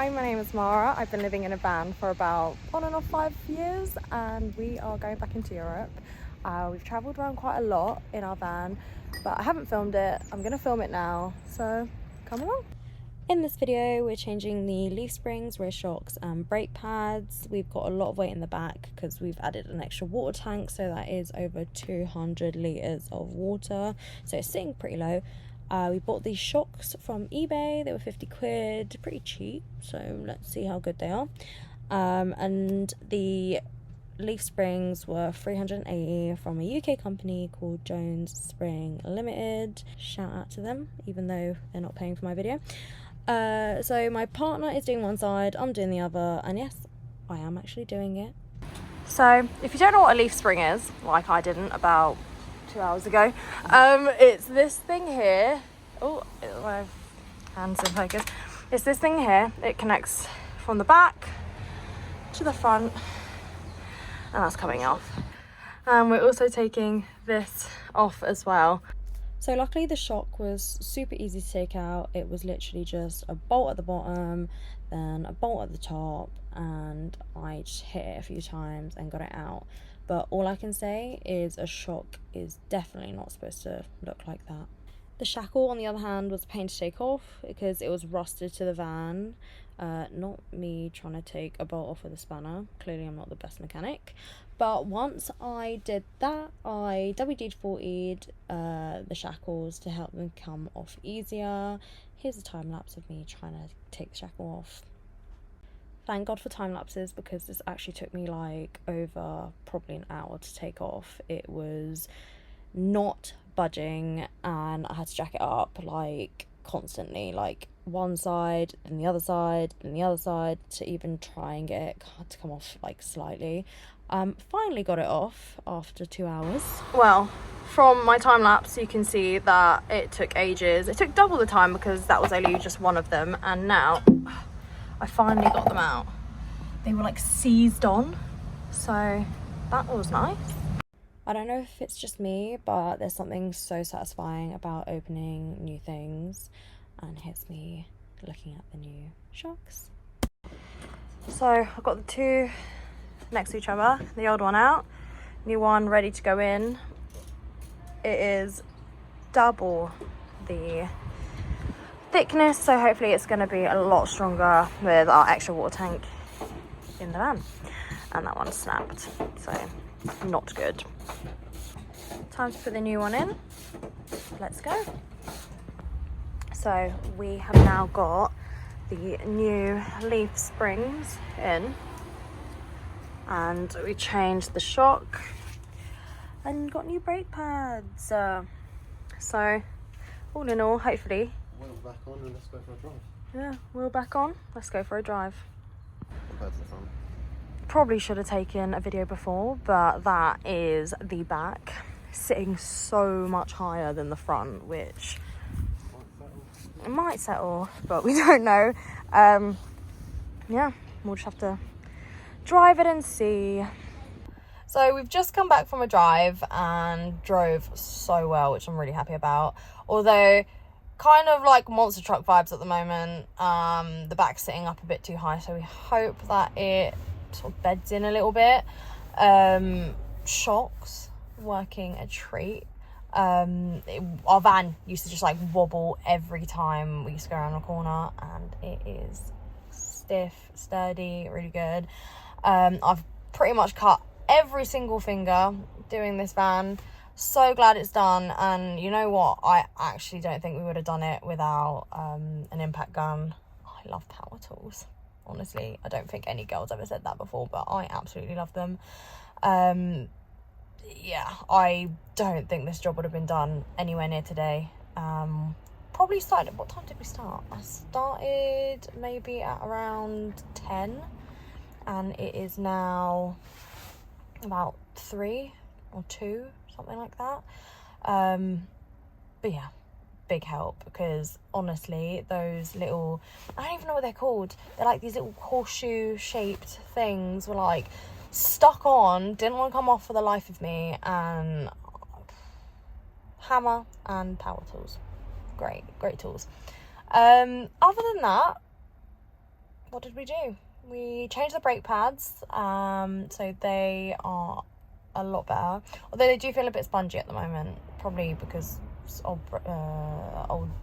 Hi, my name is Mara. I've been living in a van for about on and off 5 years, and we are going back into Europe. We've travelled around quite a lot in our van, but I haven't filmed it. I'm going to film it now, so come along. In this video, we're changing the leaf springs, rear shocks and brake pads. We've got a lot of weight in the back because we've added an extra water tank, so that is over 200 litres of water, so it's sitting pretty low. We bought these shocks from eBay. They were 50 quid, pretty cheap, so let's see how good they are. And the leaf springs were 380 from a UK company called Jones Spring Limited. Shout out to them, even though they're not paying for my video. So my partner is doing one side, I'm doing the other, and yes, I am actually doing it. So if you don't know what a leaf spring is, like I didn't about 2 hours ago, it's this thing here. Oh, my hands in focus. It's this thing here. It connects from the back to the front, and that's coming off. And we're also taking this off as well. So luckily the shock was super easy to take out. It was literally just a bolt at the bottom, then a bolt at the top, and I just hit it a few times and got it out. But all I can say is a shock is definitely not supposed to look like that. The shackle, on the other hand, was a pain to take off because it was rusted to the van. Not me trying to take a bolt off with a spanner. Clearly I'm not the best mechanic. But once I did that, I WD-40'd the shackles to help them come off easier. Here's a time lapse of me trying to take the shackle off. Thank God for time lapses, because this actually took me like over probably an hour to take off. It was not budging and I had to jack it up like constantly, like one side then the other side then the other side, to even try and get it to come off like slightly. Finally got it off after 2 hours. Well, from my time lapse you can see that it took ages. It took double the time because that was only just one of them, and now I finally got them out. They were like seized on, so that was nice. I don't know if it's just me, but there's something so satisfying about opening new things. And here's me looking at the new shocks. So I've got the two next to each other, the old one out, new one ready to go in. It is double the thickness, so hopefully it's going to be a lot stronger with our extra water tank in the van. And that one snapped, so not good. Time to put the new one in. Let's go. So we have now got the new leaf springs in, and we changed the shock and got new brake pads. So all in all, hopefully. Wheel back on and let's go for a drive. Yeah, wheel back on. Let's go for a drive. Compared to the front. Probably should have taken a video before, but that is the back sitting so much higher than the front, which it might settle, but we don't know. Yeah, we'll just have to drive it and see. So we've just come back from a drive and drove so well, which I'm really happy about. Although kind of like monster truck vibes at the moment. The back's sitting up a bit too high, so we hope that it sort of beds in a little bit. Shocks working a treat. Our van used to just like wobble every time we used to go around a corner, and it is stiff, sturdy, really good. I've pretty much cut every single finger doing this van. So glad it's done. And you know what, I actually don't think we would have done it without an impact gun. I love power tools, honestly. I don't think any girl's ever said that before, but I absolutely love them. Yeah, I don't think this job would have been done anywhere near today. Probably started, what time did we start? I started maybe at around 10, and it is now about 3 or 2, something like that. But yeah, big help, because honestly those little, I don't even know what they're called, they're like these little horseshoe shaped things were like stuck on, didn't want to come off for the life of me, and hammer and power tools, great tools. Other than that, what did we do? We changed the brake pads, so they are a lot better. Although they do feel a bit spongy at the moment, probably because it's old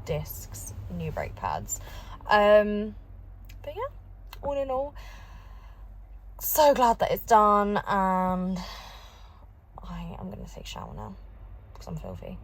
discs, new brake pads. But yeah, all in all, so glad that it's done, and I am going to take a shower now because I'm filthy.